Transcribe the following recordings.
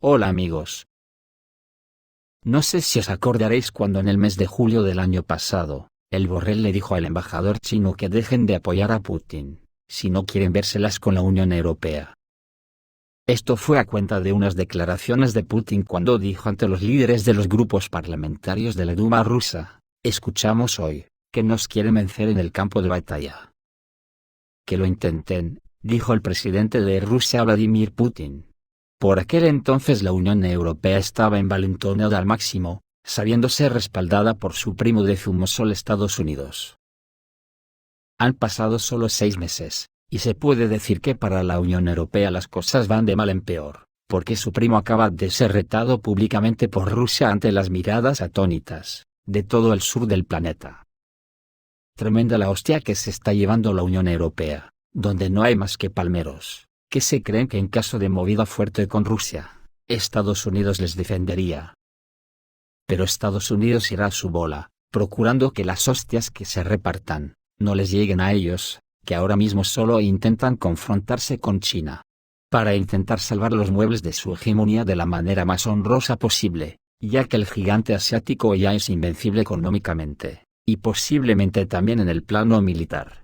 Hola amigos. No sé si os acordaréis cuando en el mes de julio del año pasado, el Borrell le dijo al embajador chino que dejen de apoyar a Putin, si no quieren vérselas con la Unión Europea. Esto fue a cuenta de unas declaraciones de Putin cuando dijo ante los líderes de los grupos parlamentarios de la Duma rusa: escuchamos hoy, que nos quieren vencer en el campo de batalla. Que lo intenten, dijo el presidente de Rusia Vladimir Putin. Por aquel entonces la Unión Europea estaba envalentonada al máximo, sabiéndose respaldada por su primo de zumosol Estados Unidos. Han pasado solo 6 meses, y se puede decir que para la Unión Europea las cosas van de mal en peor, porque su primo acaba de ser retado públicamente por Rusia ante las miradas atónitas de todo el sur del planeta. Tremenda la hostia que se está llevando la Unión Europea, donde no hay más que palmeros, que se creen que en caso de movida fuerte con Rusia, Estados Unidos les defendería. Pero Estados Unidos irá a su bola, procurando que las hostias que se repartan, no les lleguen a ellos, que ahora mismo solo intentan confrontarse con China, para intentar salvar los muebles de su hegemonía de la manera más honrosa posible, ya que el gigante asiático ya es invencible económicamente, y posiblemente también en el plano militar.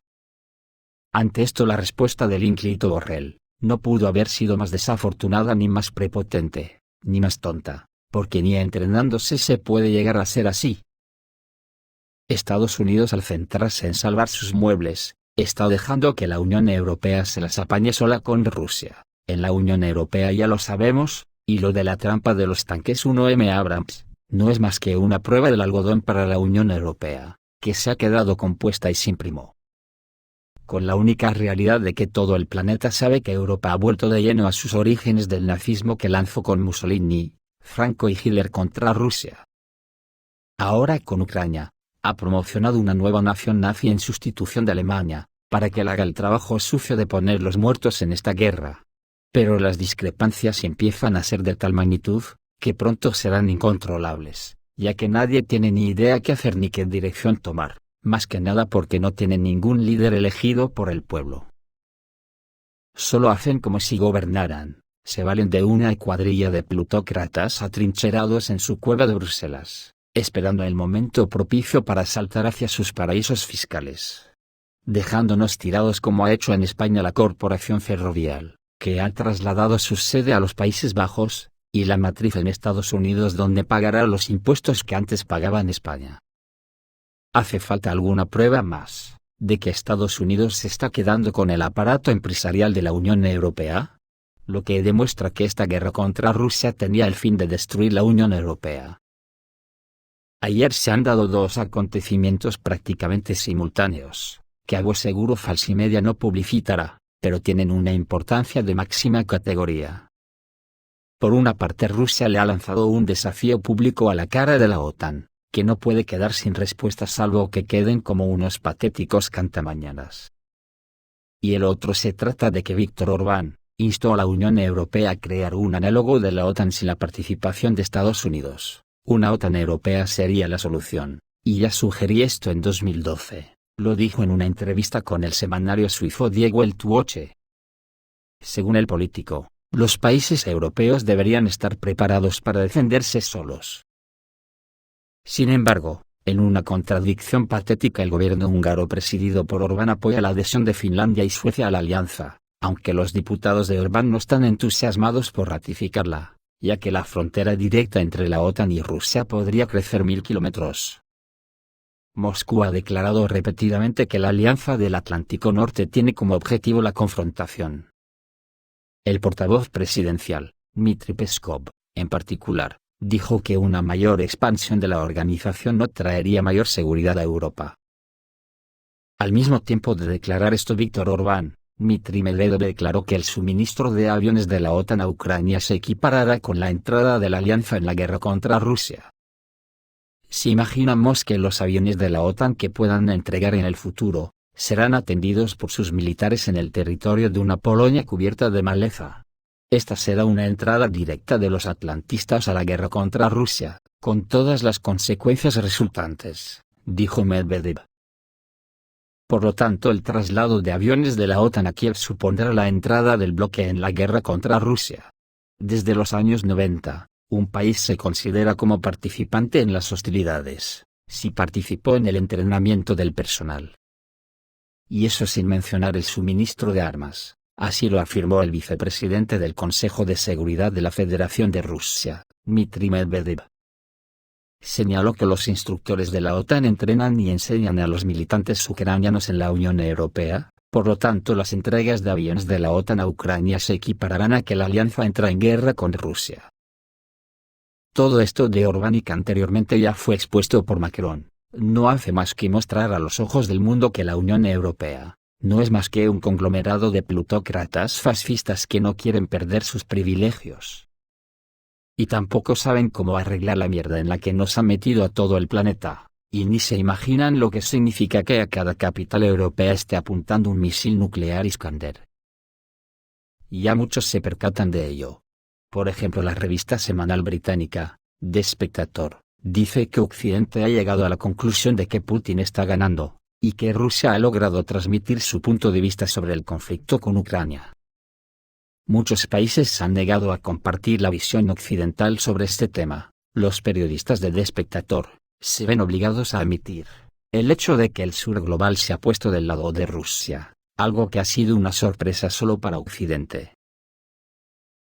Ante esto la respuesta del ínclito Borrell no pudo haber sido más desafortunada ni más prepotente, ni más tonta, porque ni entrenándose se puede llegar a ser así. Estados Unidos, al centrarse en salvar sus muebles, está dejando que la Unión Europea se las apañe sola con Rusia. En la Unión Europea ya lo sabemos, y lo de la trampa de los tanques 1M Abrams, no es más que una prueba del algodón para la Unión Europea, que se ha quedado compuesta y sin primo. Con la única realidad de que todo el planeta sabe que Europa ha vuelto de lleno a sus orígenes del nazismo que lanzó con Mussolini, Franco y Hitler contra Rusia. Ahora con Ucrania, ha promocionado una nueva nación nazi en sustitución de Alemania, para que le haga el trabajo sucio de poner los muertos en esta guerra. Pero las discrepancias empiezan a ser de tal magnitud, que pronto serán incontrolables, ya que nadie tiene ni idea qué hacer ni qué dirección tomar. Más que nada porque no tienen ningún líder elegido por el pueblo. Solo hacen como si gobernaran, se valen de una cuadrilla de plutócratas atrincherados en su cueva de Bruselas, esperando el momento propicio para saltar hacia sus paraísos fiscales. Dejándonos tirados como ha hecho en España la Corporación Ferrovial, que ha trasladado su sede a los Países Bajos, y la matriz en Estados Unidos donde pagará los impuestos que antes pagaba en España. ¿Hace falta alguna prueba más de que Estados Unidos se está quedando con el aparato empresarial de la Unión Europea? Lo que demuestra que esta guerra contra Rusia tenía el fin de destruir la Unión Europea. Ayer se han dado 2 acontecimientos prácticamente simultáneos, que a vos seguro Falsimedia no publicitará, pero tienen una importancia de máxima categoría. Por una parte, Rusia le ha lanzado un desafío público a la cara de la OTAN, que no puede quedar sin respuesta salvo que queden como unos patéticos cantamañanas. Y el otro se trata de que Víctor Orbán instó a la Unión Europea a crear un análogo de la OTAN sin la participación de Estados Unidos. Una OTAN europea sería la solución, y ya sugerí esto en 2012, lo dijo en una entrevista con el semanario suizo Die Weltwoche. Según el político, los países europeos deberían estar preparados para defenderse solos. Sin embargo, en una contradicción patética, el gobierno húngaro presidido por Orbán apoya la adhesión de Finlandia y Suecia a la alianza, aunque los diputados de Orbán no están entusiasmados por ratificarla, ya que la frontera directa entre la OTAN y Rusia podría crecer 1000 kilómetros. Moscú ha declarado repetidamente que la Alianza del Atlántico Norte tiene como objetivo la confrontación. El portavoz presidencial, Dmitry Peskov, en particular, dijo que una mayor expansión de la organización no traería mayor seguridad a Europa. Al mismo tiempo de declarar esto, Víctor Orbán, Dmitry Medvedev declaró que el suministro de aviones de la OTAN a Ucrania se equiparará con la entrada de la alianza en la guerra contra Rusia. Si imaginamos que los aviones de la OTAN que puedan entregar en el futuro, serán atendidos por sus militares en el territorio de una Polonia cubierta de maleza. Esta será una entrada directa de los atlantistas a la guerra contra Rusia, con todas las consecuencias resultantes, dijo Medvedev. Por lo tanto, el traslado de aviones de la OTAN a Kiev supondrá la entrada del bloque en la guerra contra Rusia. Desde los años 90, un país se considera como participante en las hostilidades, si participó en el entrenamiento del personal. Y eso sin mencionar el suministro de armas, así lo afirmó el vicepresidente del Consejo de Seguridad de la Federación de Rusia, Dmitry Medvedev. Señaló que los instructores de la OTAN entrenan y enseñan a los militantes ucranianos en la Unión Europea, por lo tanto las entregas de aviones de la OTAN a Ucrania se equipararán a que la alianza entra en guerra con Rusia. Todo esto de Orbán y que anteriormente ya fue expuesto por Macron, no hace más que mostrar a los ojos del mundo que la Unión Europea no es más que un conglomerado de plutócratas fascistas que no quieren perder sus privilegios. Y tampoco saben cómo arreglar la mierda en la que nos han metido a todo el planeta, y ni se imaginan lo que significa que a cada capital europea esté apuntando un misil nuclear Iskander. Ya muchos se percatan de ello. Por ejemplo, la revista semanal británica, The Spectator, dice que Occidente ha llegado a la conclusión de que Putin está ganando, y que Rusia ha logrado transmitir su punto de vista sobre el conflicto con Ucrania. Muchos países se han negado a compartir la visión occidental sobre este tema. Los periodistas de The Spectator se ven obligados a admitir el hecho de que el sur global se ha puesto del lado de Rusia, algo que ha sido una sorpresa solo para Occidente.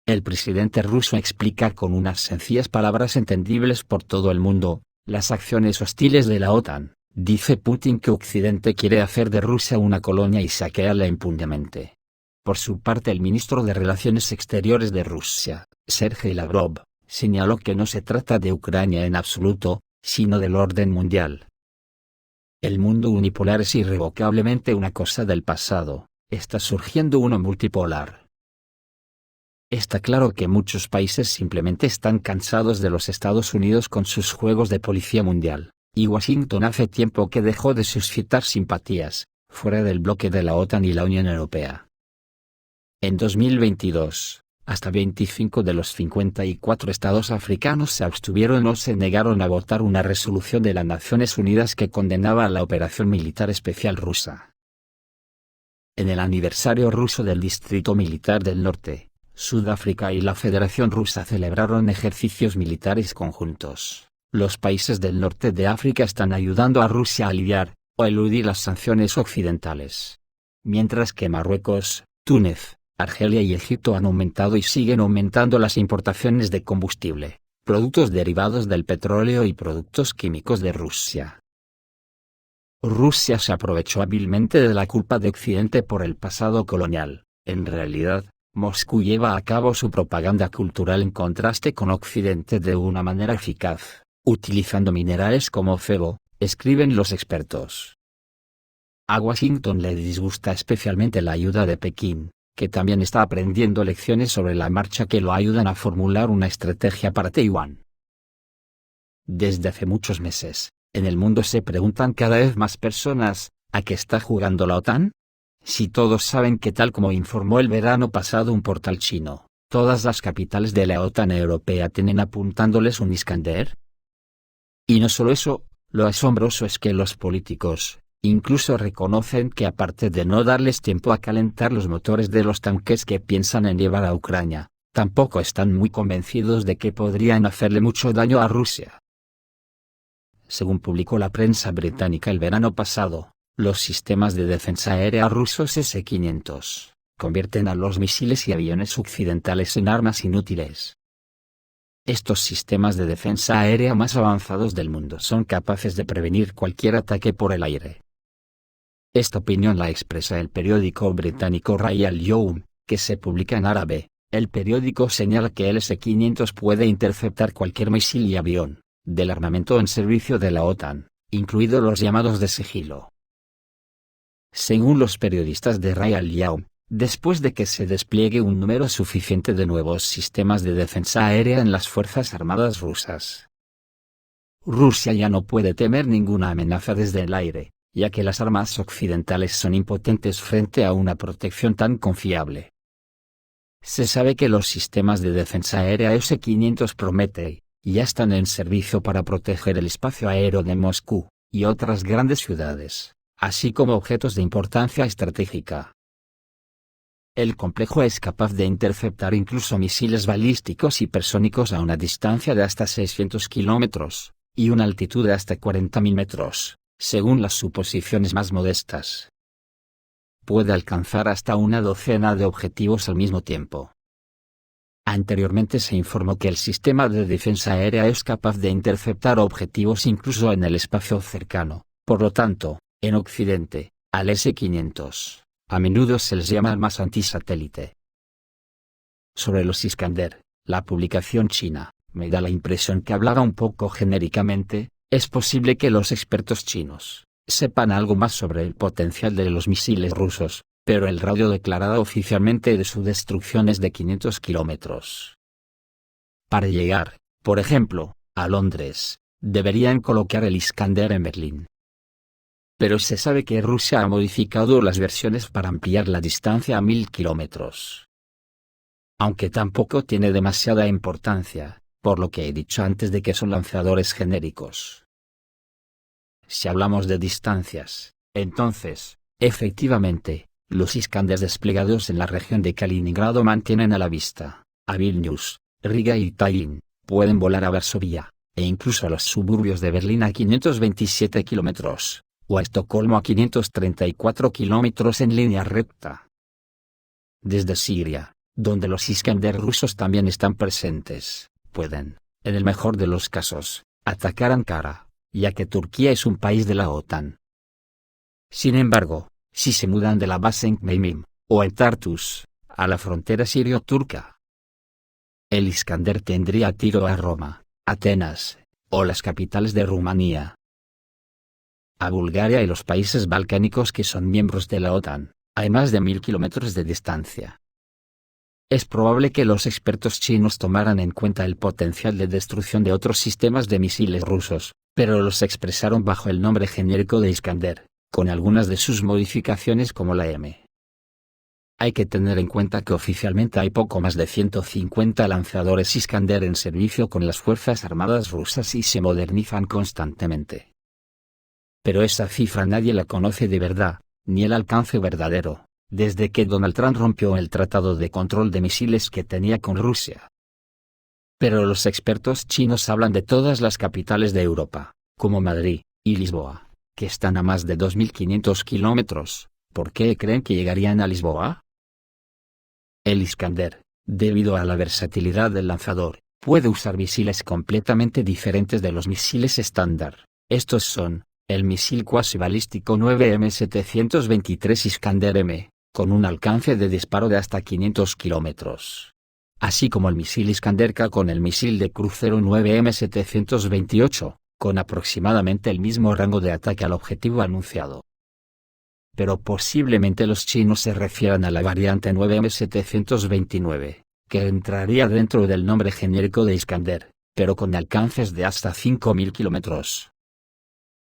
El presidente ruso explica con unas sencillas palabras entendibles por todo el mundo las acciones hostiles de la OTAN. Dice Putin que Occidente quiere hacer de Rusia una colonia y saquearla impunemente. Por su parte, el ministro de Relaciones Exteriores de Rusia, Sergei Lavrov, señaló que no se trata de Ucrania en absoluto, sino del orden mundial. El mundo unipolar es irrevocablemente una cosa del pasado, está surgiendo uno multipolar. Está claro que muchos países simplemente están cansados de los Estados Unidos con sus juegos de policía mundial, y Washington hace tiempo que dejó de suscitar simpatías, fuera del bloque de la OTAN y la Unión Europea. En 2022, hasta 25 de los 54 estados africanos se abstuvieron o se negaron a votar una resolución de las Naciones Unidas que condenaba a la operación militar especial rusa. En el aniversario ruso del Distrito Militar del Norte, Sudáfrica y la Federación Rusa celebraron ejercicios militares conjuntos. Los países del norte de África están ayudando a Rusia a aliviar o eludir las sanciones occidentales. Mientras que Marruecos, Túnez, Argelia y Egipto han aumentado y siguen aumentando las importaciones de combustible, productos derivados del petróleo y productos químicos de Rusia. Rusia se aprovechó hábilmente de la culpa de Occidente por el pasado colonial. En realidad, Moscú lleva a cabo su propaganda cultural en contraste con Occidente de una manera eficaz, utilizando minerales como febo, escriben los expertos. A Washington le disgusta especialmente la ayuda de Pekín, que también está aprendiendo lecciones sobre la marcha que lo ayudan a formular una estrategia para Taiwán. Desde hace muchos meses, en el mundo se preguntan cada vez más personas, ¿a qué está jugando la OTAN? Si todos saben que, tal como informó el verano pasado un portal chino, todas las capitales de la OTAN europea tienen apuntándoles un Iskander. Y no solo eso, lo asombroso es que los políticos incluso reconocen que, aparte de no darles tiempo a calentar los motores de los tanques que piensan en llevar a Ucrania, tampoco están muy convencidos de que podrían hacerle mucho daño a Rusia. Según publicó la prensa británica el verano pasado, los sistemas de defensa aérea rusos S-500 convierten a los misiles y aviones occidentales en armas inútiles. Estos sistemas de defensa aérea más avanzados del mundo son capaces de prevenir cualquier ataque por el aire. Esta opinión la expresa el periódico británico Royal Youm, que se publica en árabe. El periódico señala que el S-500 puede interceptar cualquier misil y avión del armamento en servicio de la OTAN, incluidos los llamados de sigilo. Según los periodistas de Royal Youm, después de que se despliegue un número suficiente de nuevos sistemas de defensa aérea en las Fuerzas Armadas rusas, Rusia ya no puede temer ninguna amenaza desde el aire, ya que las armas occidentales son impotentes frente a una protección tan confiable. Se sabe que los sistemas de defensa aérea S-500 Prometei ya están en servicio para proteger el espacio aéreo de Moscú y otras grandes ciudades, así como objetos de importancia estratégica. el complejo es capaz de interceptar incluso misiles balísticos hipersónicos a una distancia de hasta 600 kilómetros, y una altitud de hasta 40.000 metros, según las suposiciones más modestas. Puede alcanzar hasta una docena de objetivos al mismo tiempo. Anteriormente se informó que el sistema de defensa aérea es capaz de interceptar objetivos incluso en el espacio cercano, por lo tanto, en Occidente, al S-500, a menudo se les llama armas antisatélite. Sobre los Iskander, la publicación china, me da la impresión que hablaba un poco genéricamente. Es posible que los expertos chinos sepan algo más sobre el potencial de los misiles rusos, pero el radio declarado oficialmente de su destrucción es de 500 kilómetros. Para llegar, por ejemplo, a Londres, deberían colocar el Iskander en Berlín. Pero se sabe que Rusia ha modificado las versiones para ampliar la distancia a 1000 kilómetros. Aunque tampoco tiene demasiada importancia, por lo que he dicho antes de que son lanzadores genéricos. Si hablamos de distancias, entonces, efectivamente, los Iskander desplegados en la región de Kaliningrado mantienen a la vista a Vilnius, Riga y Tallinn, pueden volar a Varsovia, e incluso a los suburbios de Berlín a 527 kilómetros, o a Estocolmo a 534 kilómetros en línea recta. Desde Siria, donde los Iskander rusos también están presentes, pueden, en el mejor de los casos, atacar Ankara, ya que Turquía es un país de la OTAN. Sin embargo, si se mudan de la base en Kmeimim, o en Tartus, a la frontera sirio-turca, el Iskander tendría tiro a Roma, Atenas, o las capitales de Rumanía, a Bulgaria y los países balcánicos que son miembros de la OTAN, a más de 1000 kilómetros de distancia. Es probable que los expertos chinos tomaran en cuenta el potencial de destrucción de otros sistemas de misiles rusos, pero los expresaron bajo el nombre genérico de Iskander, con algunas de sus modificaciones como la M. Hay que tener en cuenta que oficialmente hay poco más de 150 lanzadores Iskander en servicio con las Fuerzas Armadas rusas y se modernizan constantemente. Pero esa cifra nadie la conoce de verdad, ni el alcance verdadero, desde que Donald Trump rompió el tratado de control de misiles que tenía con Rusia. Pero los expertos chinos hablan de todas las capitales de Europa, como Madrid y Lisboa, que están a más de 2.500 kilómetros. ¿Por qué creen que llegarían a Lisboa? El Iskander, debido a la versatilidad del lanzador, puede usar misiles completamente diferentes de los misiles estándar. Estos son, el misil cuasi balístico 9M723 Iskander-M, con un alcance de disparo de hasta 500 kilómetros. Así como el misil Iskander-K con el misil de crucero 9M728, con aproximadamente el mismo rango de ataque al objetivo anunciado. Pero posiblemente los chinos se refieran a la variante 9M729, que entraría dentro del nombre genérico de Iskander, pero con alcances de hasta 5.000 kilómetros.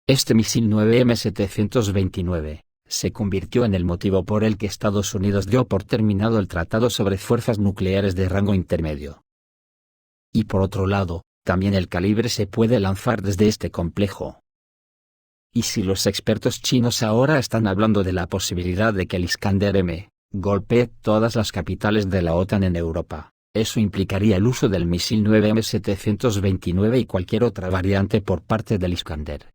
Este misil 9M729 se convirtió en el motivo por el que Estados Unidos dio por terminado el Tratado sobre Fuerzas Nucleares de Rango Intermedio. Y por otro lado, también el calibre se puede lanzar desde este complejo. Y si los expertos chinos ahora están hablando de la posibilidad de que el Iskander-M golpee todas las capitales de la OTAN en Europa, eso implicaría el uso del misil 9M729 y cualquier otra variante por parte del Iskander.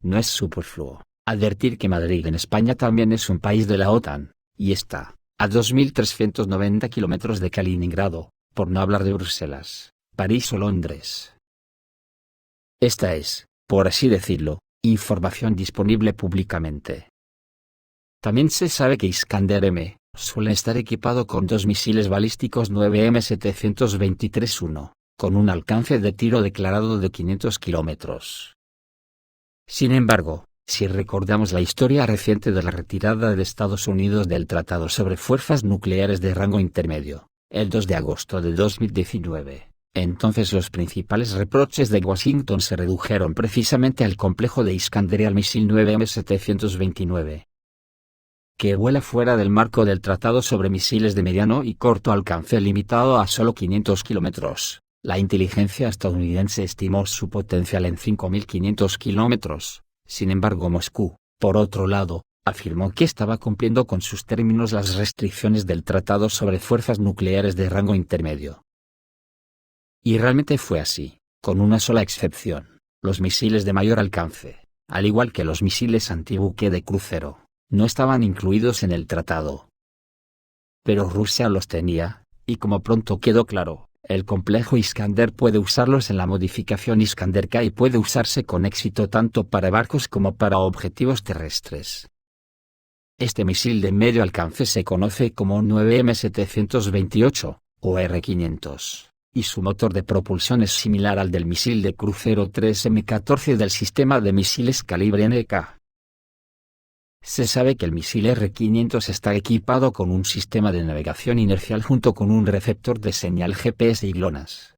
No es superfluo advertir que Madrid en España también es un país de la OTAN, y está a 2.390 kilómetros de Kaliningrado, por no hablar de Bruselas, París o Londres. Esta es, por así decirlo, información disponible públicamente. También se sabe que Iskander-M suele estar equipado con dos misiles balísticos 9M723-1, con un alcance de tiro declarado de 500 kilómetros. Sin embargo, si recordamos la historia reciente de la retirada de Estados Unidos del Tratado sobre Fuerzas Nucleares de Rango Intermedio, el 2 de agosto de 2019, entonces los principales reproches de Washington se redujeron precisamente al complejo de Iskander y al misil 9M729, que vuela fuera del marco del Tratado sobre Misiles de Mediano y Corto Alcance limitado a solo 500 kilómetros. La inteligencia estadounidense estimó su potencial en 5.500 kilómetros. Sin embargo, Moscú, por otro lado, afirmó que estaba cumpliendo con sus términos las restricciones del Tratado sobre Fuerzas Nucleares de Rango Intermedio. Y realmente fue así, con una sola excepción: los misiles de mayor alcance, al igual que los misiles antibuque de crucero, no estaban incluidos en el tratado. Pero Rusia los tenía, y como pronto quedó claro, el complejo Iskander puede usarlos en la modificación Iskander-K y puede usarse con éxito tanto para barcos como para objetivos terrestres. Este misil de medio alcance se conoce como 9M728, o R-500, y su motor de propulsión es similar al del misil de crucero 3M14 del sistema de misiles calibre NK. Se sabe que el misil R-500 está equipado con un sistema de navegación inercial junto con un receptor de señal GPS y GLONASS.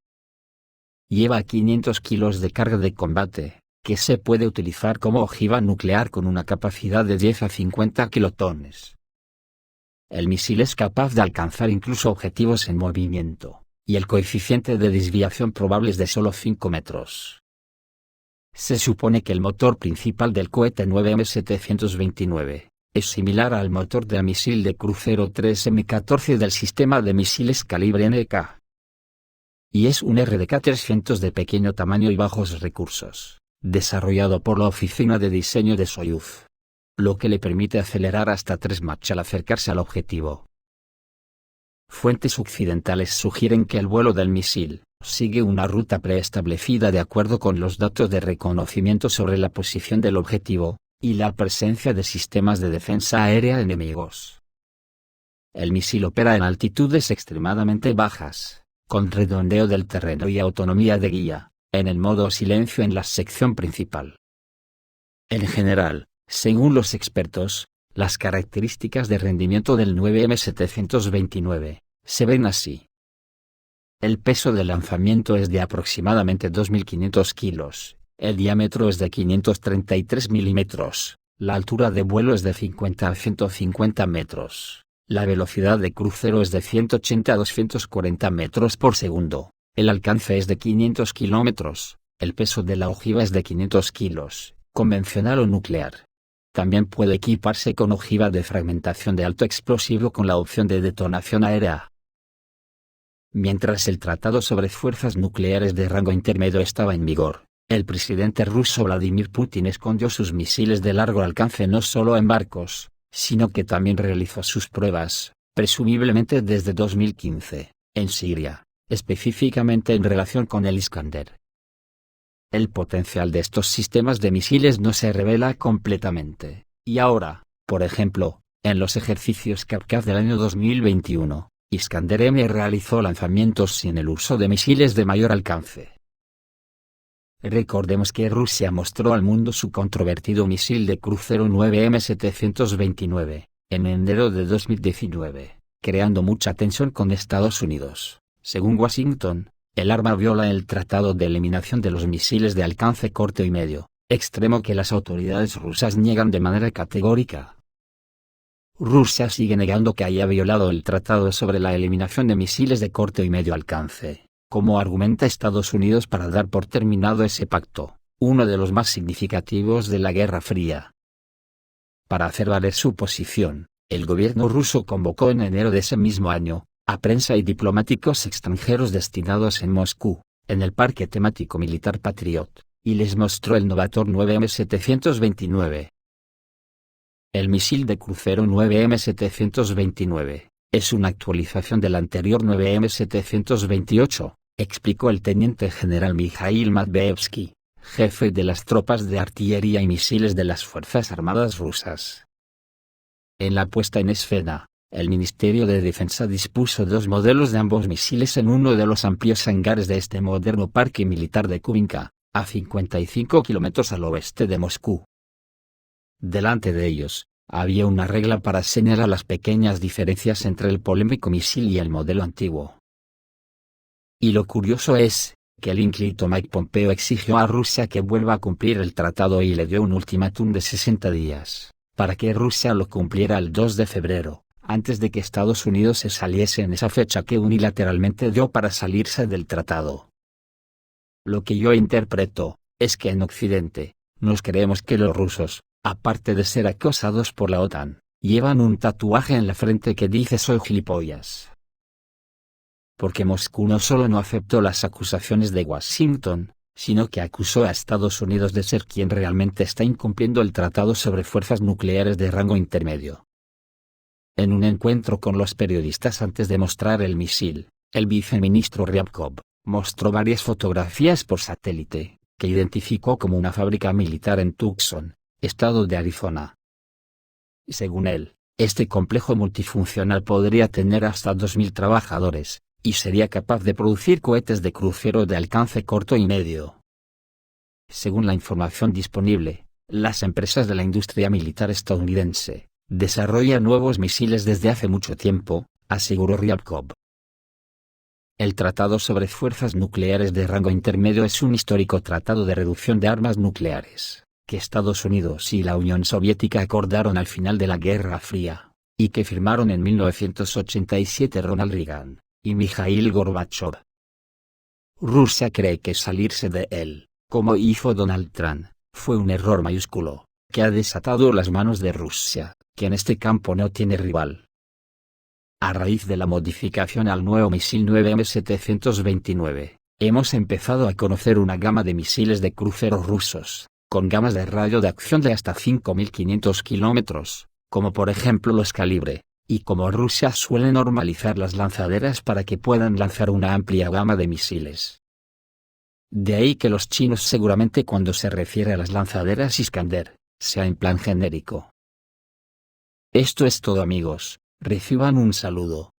Lleva 500 kilos de carga de combate, que se puede utilizar como ojiva nuclear con una capacidad de 10 a 50 kilotones. El misil es capaz de alcanzar incluso objetivos en movimiento, y el coeficiente de desviación probable es de solo 5 metros. Se supone que el motor principal del cohete 9M729 es similar al motor del misil de crucero 3M14 del sistema de misiles calibre NK. Y es un RDK-300 de pequeño tamaño y bajos recursos, desarrollado por la oficina de diseño de Soyuz, lo que le permite acelerar hasta 3 Mach al acercarse al objetivo. Fuentes occidentales sugieren que el vuelo del misil sigue una ruta preestablecida de acuerdo con los datos de reconocimiento sobre la posición del objetivo, y la presencia de sistemas de defensa aérea enemigos. El misil opera en altitudes extremadamente bajas, con redondeo del terreno y autonomía de guía, en el modo silencio en la sección principal. En general, según los expertos, las características de rendimiento del 9M729 se ven así. El peso del lanzamiento es de aproximadamente 2.500 kilos, el diámetro es de 533 milímetros, la altura de vuelo es de 50 a 150 metros, la velocidad de crucero es de 180 a 240 metros por segundo, el alcance es de 500 kilómetros, el peso de la ojiva es de 500 kilos, convencional o nuclear. También puede equiparse con ojiva de fragmentación de alto explosivo con la opción de detonación aérea. Mientras el Tratado sobre Fuerzas Nucleares de Rango Intermedio estaba en vigor, el presidente ruso Vladimir Putin escondió sus misiles de largo alcance no solo en barcos, sino que también realizó sus pruebas, presumiblemente desde 2015, en Siria, específicamente en relación con el Iskander. El potencial de estos sistemas de misiles no se revela completamente, y ahora, por ejemplo, en los ejercicios Kavkaz del año 2021, Iskander-M realizó lanzamientos sin el uso de misiles de mayor alcance. Recordemos que Rusia mostró al mundo su controvertido misil de crucero 9M729, en enero de 2019, creando mucha tensión con Estados Unidos. Según Washington, el arma viola el Tratado de Eliminación de los Misiles de Alcance Corto y Medio, extremo que las autoridades rusas niegan de manera categórica. Rusia sigue negando que haya violado el Tratado sobre la Eliminación de Misiles de Corto y Medio Alcance, como argumenta Estados Unidos para dar por terminado ese pacto, uno de los más significativos de la Guerra Fría. Para hacer valer su posición, el gobierno ruso convocó en enero de ese mismo año a prensa y diplomáticos extranjeros destinados en Moscú, en el Parque Temático Militar Patriot, y les mostró el Novator 9M729. El misil de crucero 9M729 es una actualización del anterior 9M728, explicó el teniente general Mikhail Matveyevsky, jefe de las tropas de artillería y misiles de las Fuerzas Armadas rusas. En la puesta en escena, el Ministerio de Defensa dispuso 2 modelos de ambos misiles en uno de los amplios hangares de este moderno parque militar de Kubinka, a 55 kilómetros al oeste de Moscú. Delante de ellos, había una regla para señalar las pequeñas diferencias entre el polémico misil y el modelo antiguo. Y lo curioso es, que el ínclito Mike Pompeo exigió a Rusia que vuelva a cumplir el tratado y le dio un ultimátum de 60 días, para que Rusia lo cumpliera el 2 de febrero, antes de que Estados Unidos se saliese en esa fecha que unilateralmente dio para salirse del tratado. Lo que yo interpreto, es que en Occidente, nos creemos que los rusos, aparte de ser acosados por la OTAN, llevan un tatuaje en la frente que dice "soy gilipollas". Porque Moscú no solo no aceptó las acusaciones de Washington, sino que acusó a Estados Unidos de ser quien realmente está incumpliendo el Tratado sobre Fuerzas Nucleares de Rango Intermedio. En un encuentro con los periodistas antes de mostrar el misil, el viceministro Ryabkov mostró varias fotografías por satélite, que identificó como una fábrica militar en Tucson, estado de Arizona. Según él, este complejo multifuncional podría tener hasta 2.000 trabajadores, y sería capaz de producir cohetes de crucero de alcance corto y medio. Según la información disponible, las empresas de la industria militar estadounidense desarrollan nuevos misiles desde hace mucho tiempo, aseguró Ryabkov. El Tratado sobre Fuerzas Nucleares de Rango Intermedio es un histórico tratado de reducción de armas nucleares, que Estados Unidos y la Unión Soviética acordaron al final de la Guerra Fría, y que firmaron en 1987 Ronald Reagan y Mikhail Gorbachev. Rusia cree que salirse de él, como hizo Donald Trump, fue un error mayúsculo, que ha desatado las manos de Rusia, que en este campo no tiene rival. A raíz de la modificación al nuevo misil 9M729, hemos empezado a conocer una gama de misiles de crucero rusos, con gamas de radio de acción de hasta 5.500 kilómetros, como por ejemplo los Calibre, y como Rusia suele normalizar las lanzaderas para que puedan lanzar una amplia gama de misiles. De ahí que los chinos seguramente cuando se refiere a las lanzaderas Iskander, sea en plan genérico. Esto es todo amigos, reciban un saludo.